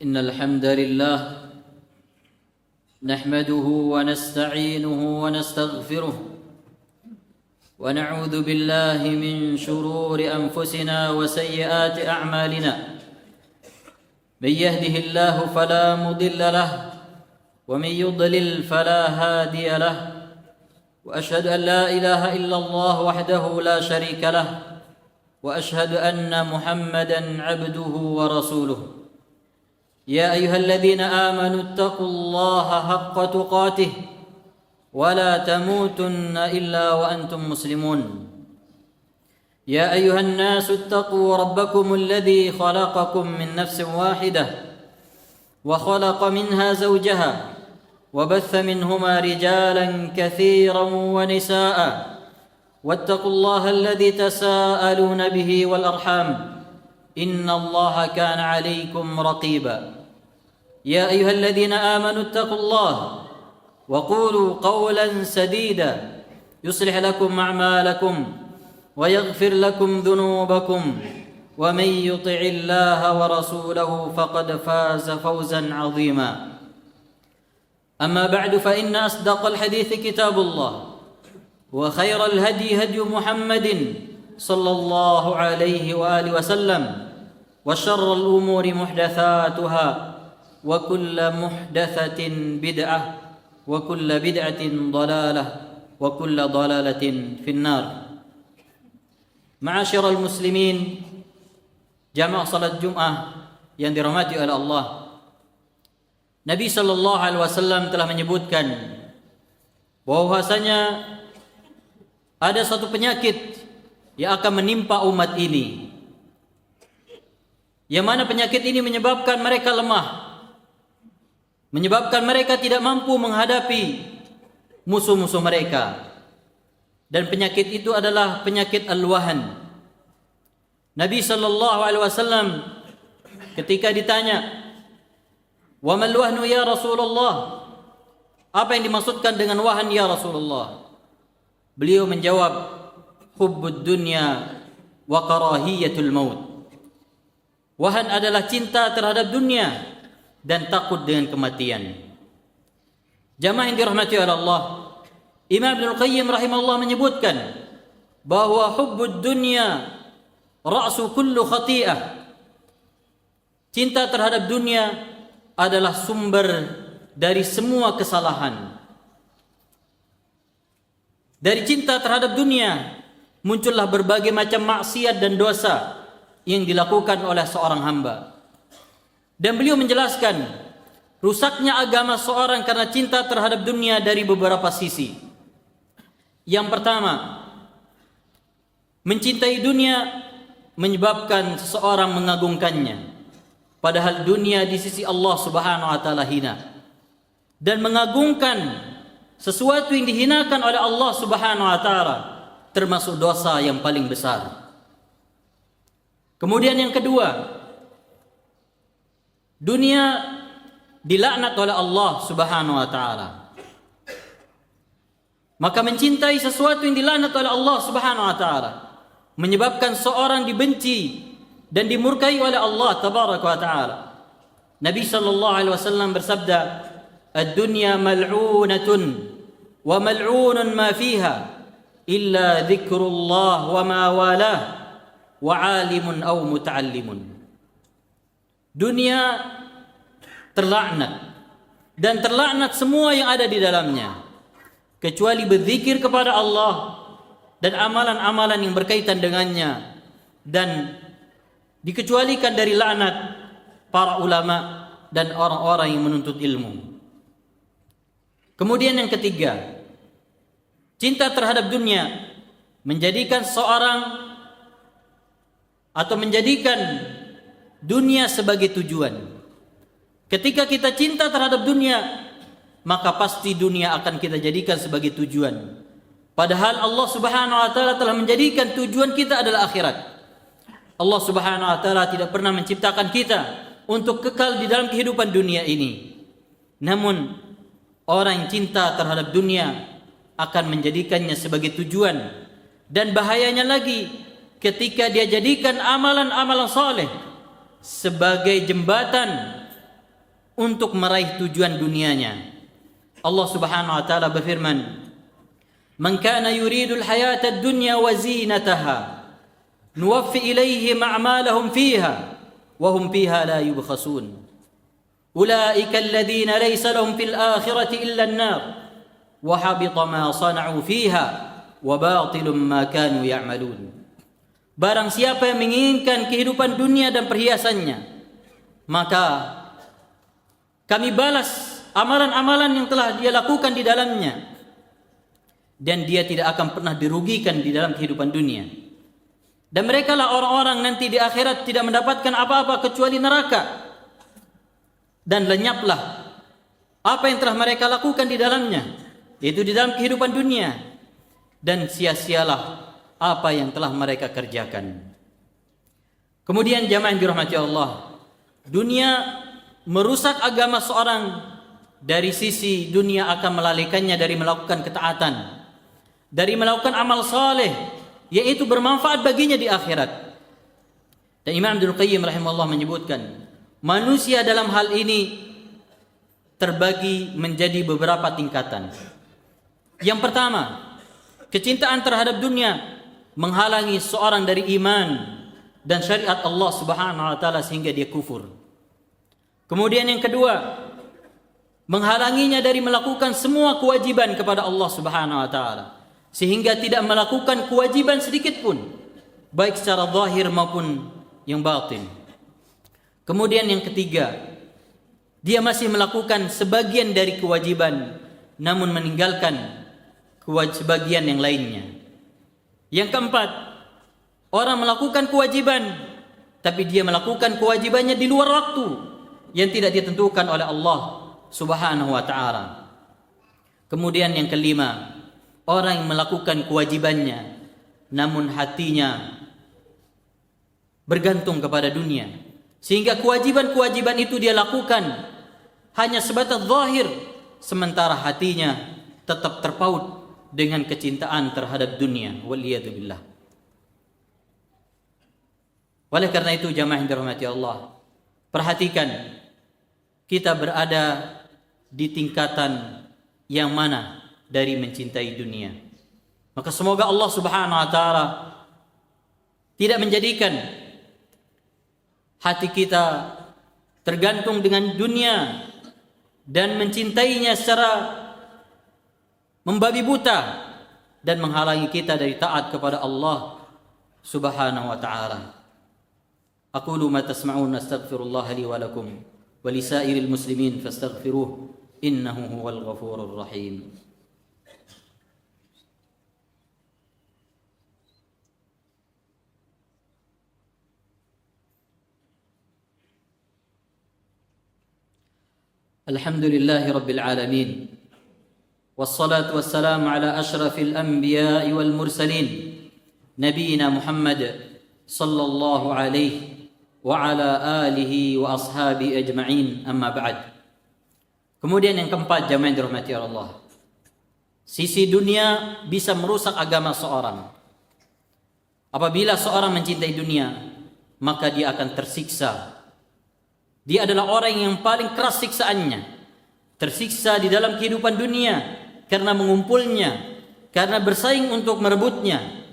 إن الحمد لله نحمده ونستعينه ونستغفره ونعوذ بالله من شرور أنفسنا وسيئات أعمالنا. من يهده الله فلا مضل له ومن يضلل فلا هادي له، وأشهد أن لا إله إلا الله وحده لا شريك له، وأشهد أن محمدا عبده ورسوله. يا أيها الذين آمنوا اتقوا الله حق تقاته ولا تموتن إلا وأنتم مسلمون. يا أيها الناس اتقوا ربكم الذي خلقكم من نفس واحدة وخلق منها زوجها وبث منهما رجالا كثيرا ونساء، واتقوا الله الذي تساءلون به والأرحام إن الله كان عليكم رقيبا. يا أيها الذين آمنوا اتقوا الله وقولوا قولا سديدا يصلح لكم أعمالكم ويغفر لكم ذنوبكم، ومن يطع الله ورسوله فقد فاز فوزا عظيما. أما بعد، فإن أصدق الحديث كتاب الله، وخير الهدي هدي محمد صلى الله عليه وآله وسلم، وشر الأمور محدثاتها، وكل محدثة بدعة، وكل بدعة ضلالة، وكل ضلالة في النار. Ma'asyiral muslimin, jamaah salat Jumat yang dirahmati oleh Allah, Nabi sallallahu alaihi wasallam telah menyebutkan bahwasanya ada satu penyakit yang akan menimpa umat ini, yang mana penyakit ini menyebabkan mereka lemah, menyebabkan mereka tidak mampu menghadapi musuh-musuh mereka. Dan penyakit itu adalah penyakit al-wahan. Nabi sallallahu alaihi wasallam ketika ditanya, "Wa mal wahnu ya Rasulullah?" Apa yang dimaksudkan dengan wahan ya Rasulullah? Beliau menjawab, "Hubbud dunya wa karahiyatul maut." Wahan adalah cinta terhadap dunia dan takut dengan kematian. Jamaah yang dirahmati oleh Allah, Imam Ibnul Qayyim rahimahullah menyebutkan bahwa hubbud dunya ra'su kullu khati'ah. Cinta terhadap dunia adalah sumber dari semua kesalahan. Dari cinta terhadap dunia muncullah berbagai macam maksiat dan dosa yang dilakukan oleh seorang hamba. Dan beliau menjelaskan rusaknya agama seorang karena cinta terhadap dunia dari beberapa sisi. Yang pertama, mencintai dunia menyebabkan seseorang mengagungkannya, padahal dunia di sisi Allah Subhanahu wa taala hina. Dan mengagungkan sesuatu yang dihinakan oleh Allah Subhanahu wa taala termasuk dosa yang paling besar. Kemudian yang kedua, dunia dilaknat oleh Allah Subhanahu wa taala. Maka mencintai sesuatu yang dilaknat oleh Allah Subhanahu wa taala menyebabkan seorang dibenci dan dimurkai oleh Allah tabaraka wa taala. Nabi sallallahu alaihi wasallam bersabda, "Ad-dunya mal'unatun wa mal'unun ma fiha illa dzikrullah wa ma walah wa 'alimun aw muta'allimun." Dunia terlaknat dan terlaknat semua yang ada di dalamnya kecuali berzikir kepada Allah dan amalan-amalan yang berkaitan dengannya, dan dikecualikan dari laknat para ulama dan orang-orang yang menuntut ilmu. Kemudian yang ketiga, cinta terhadap dunia menjadikan seorang atau menjadikan dunia sebagai tujuan. Ketika kita cinta terhadap dunia, maka pasti dunia akan kita jadikan sebagai tujuan. Padahal Allah Subhanahu wa taala telah menjadikan tujuan kita adalah akhirat. Allah Subhanahu wa taala tidak pernah menciptakan kita untuk kekal di dalam kehidupan dunia ini. Namun orang yang cinta terhadap dunia akan menjadikannya sebagai tujuan. Dan bahayanya lagi ketika dia jadikan amalan-amalan saleh sebagai jembatan untuk meraih tujuan dunianya. Allah Subhanahu wa taala berfirman, "Man kana yuridul hayata ad-dunya wa zinataha, nuwaffi ilaihim a'malahum fiha wa hum fiha la yubkhasun. Ulaika alladhina laysa lahum fil akhirati illa an-nar wa habita ma sana'u fiha wa batilum ma kanu ya'malun." Barang siapa yang menginginkan kehidupan dunia dan perhiasannya, maka kami balas amalan-amalan yang telah dia lakukan di dalamnya, dan dia tidak akan pernah dirugikan di dalam kehidupan dunia. Dan mereka lah orang-orang nanti di akhirat tidak mendapatkan apa-apa kecuali neraka, dan lenyaplah apa yang telah mereka lakukan di dalamnya, yaitu di dalam kehidupan dunia, dan sia-sialah apa yang telah mereka kerjakan. Kemudian jamaah yang dirahmati Allah, dunia merusak agama seorang dari sisi dunia akan melalaikannya dari melakukan ketaatan, dari melakukan amal saleh, yaitu bermanfaat baginya di akhirat. Dan Imam Ibnul Qayyim rahimahullah menyebutkan, manusia dalam hal ini terbagi menjadi beberapa tingkatan. Yang pertama, kecintaan terhadap dunia menghalangi seorang dari iman dan syariat Allah Subhanahu wa taala sehingga dia kufur. Kemudian yang kedua, menghalanginya dari melakukan semua kewajiban kepada Allah Subhanahu wa taala sehingga tidak melakukan kewajiban sedikit pun, baik secara zahir maupun yang batin. Kemudian yang ketiga, dia masih melakukan sebagian dari kewajiban namun meninggalkan sebagian yang lainnya. Yang keempat, orang melakukan kewajiban tapi dia melakukan kewajibannya di luar waktu yang tidak ditentukan oleh Allah Subhanahu wa taala. Kemudian yang kelima, orang yang melakukan kewajibannya namun hatinya bergantung kepada dunia, sehingga kewajiban-kewajiban itu dia lakukan hanya sebatas zahir, sementara hatinya tetap terpaut dengan kecintaan terhadap dunia. Waliyadzubillah. Oleh karena itu jamaah yang dirahmati Allah, perhatikan kita berada di tingkatan yang mana dari mencintai dunia. Maka semoga Allah Subhanahu wa taala tidak menjadikan hati kita tergantung dengan dunia dan mencintainya secara membabi buta dan menghalangi kita dari taat kepada Allah Subhanahu wa taala. Aqulu ma tasma'un, astaghfirullah li wa lakum wa lisairil muslimin fastaghfiruh innahu huwal ghafurur rahim. Alhamdulillahi rabbil alamin. والصلاة والسلام على أشرف الأنبياء والمرسلين نبينا محمد صلى الله عليه وعلى آله وأصحابه أجمعين أما بعد. Kemudian yang keempat, jamaah yang dirahmati Allah, sisi dunia bisa merusak agama seorang. Apabila seorang mencintai dunia, maka dia akan tersiksa. Dia adalah orang yang paling keras siksaannya, tersiksa di dalam kehidupan dunia karena mengumpulnya, karena bersaing untuk merebutnya.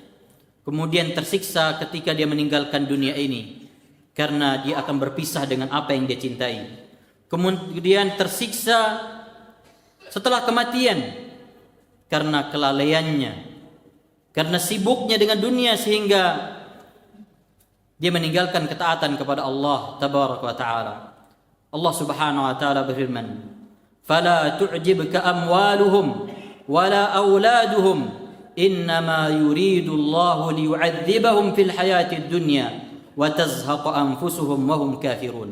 Kemudian tersiksa ketika dia meninggalkan dunia ini karena dia akan berpisah dengan apa yang dia cintai. Kemudian tersiksa setelah kematian karena kelalaiannya, karena sibuknya dengan dunia sehingga dia meninggalkan ketaatan kepada Allah Tabaraka wa Ta'ala. Allah Subhanahu wa Ta'ala berfirman, فلا تعجبك أموالهم ولا أولادهم إنما يريد الله ليعذبهم في الحياة الدنيا وتزهق أنفسهم وهم كافرون.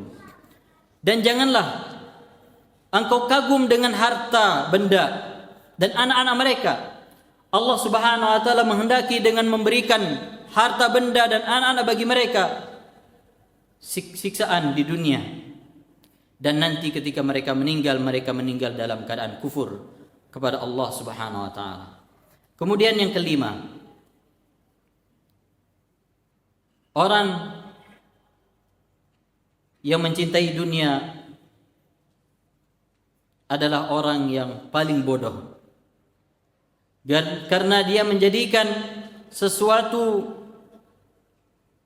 Dan janganlah engkau kagum dengan harta benda dan anak-anak mereka. Allah Subhanahu wa taala menghendaki dengan memberikan harta benda dan anak-anak bagi mereka siksaan di dunia. Dan nanti ketika mereka meninggal dalam keadaan kufur kepada Allah Subhanahu wa taala. Kemudian yang kelima, orang yang mencintai dunia adalah orang yang paling bodoh. Dan karena dia menjadikan sesuatu,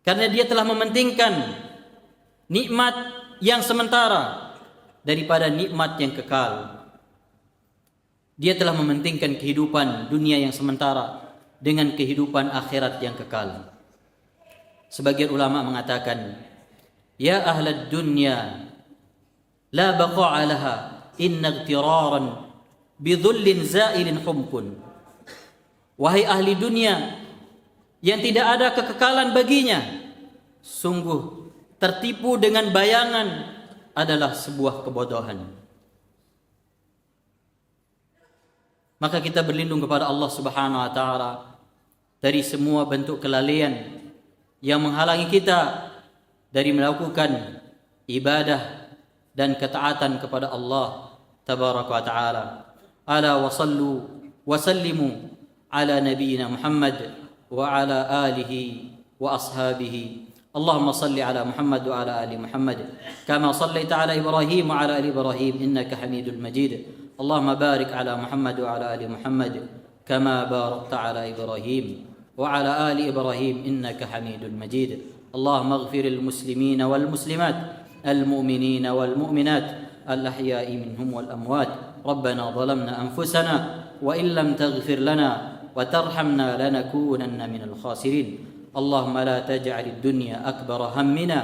karena dia telah mementingkan nikmat yang sementara daripada nikmat yang kekal. Dia telah mementingkan kehidupan dunia yang sementara dengan kehidupan akhirat yang kekal. Sebagian ulama mengatakan, ya ahlad dunya la baqa'a laha inna igtiraran bidhullin zailin humkun. Wahai ahli dunia yang tidak ada kekekalan baginya, sungguh tertipu dengan bayangan adalah sebuah kebodohan. Maka kita berlindung kepada Allah Subhanahu wa taala dari semua bentuk kelalaian yang menghalangi kita dari melakukan ibadah dan ketaatan kepada Allah Tabaraka wa taala. Ala wa sallu wa sallimu ala nabiyyina Muhammad wa ala alihi wa ashabihi. Allahumma salli ala Muhammad wa ala ali Muhammad kama sallaita ala Ibrahim wa ala ali Ibrahim innaka Hamidul Majid. اللهم بارك على محمد وعلى آل محمد كما باركت على إبراهيم وعلى آل إبراهيم إنك حميد مجيد. اللهم اغفر المسلمين والمسلمات المؤمنين والمؤمنات الأحياء منهم والأموات. ربنا ظلمنا أنفسنا وإن لم تغفر لنا وترحمنا لنكونن من الخاسرين. اللهم لا تجعل الدنيا أكبر همنا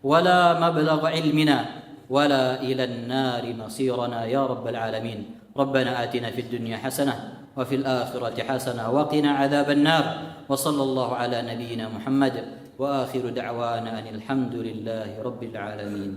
ولا مبلغ علمنا ولا إلى النار مصيرنا يا رب العالمين. ربنا آتنا في الدنيا حسنة وفي الآخرة حسنة وقنا عذاب النار. وصلى الله على نبينا محمد وآخر دعوانا أن الحمد لله رب العالمين.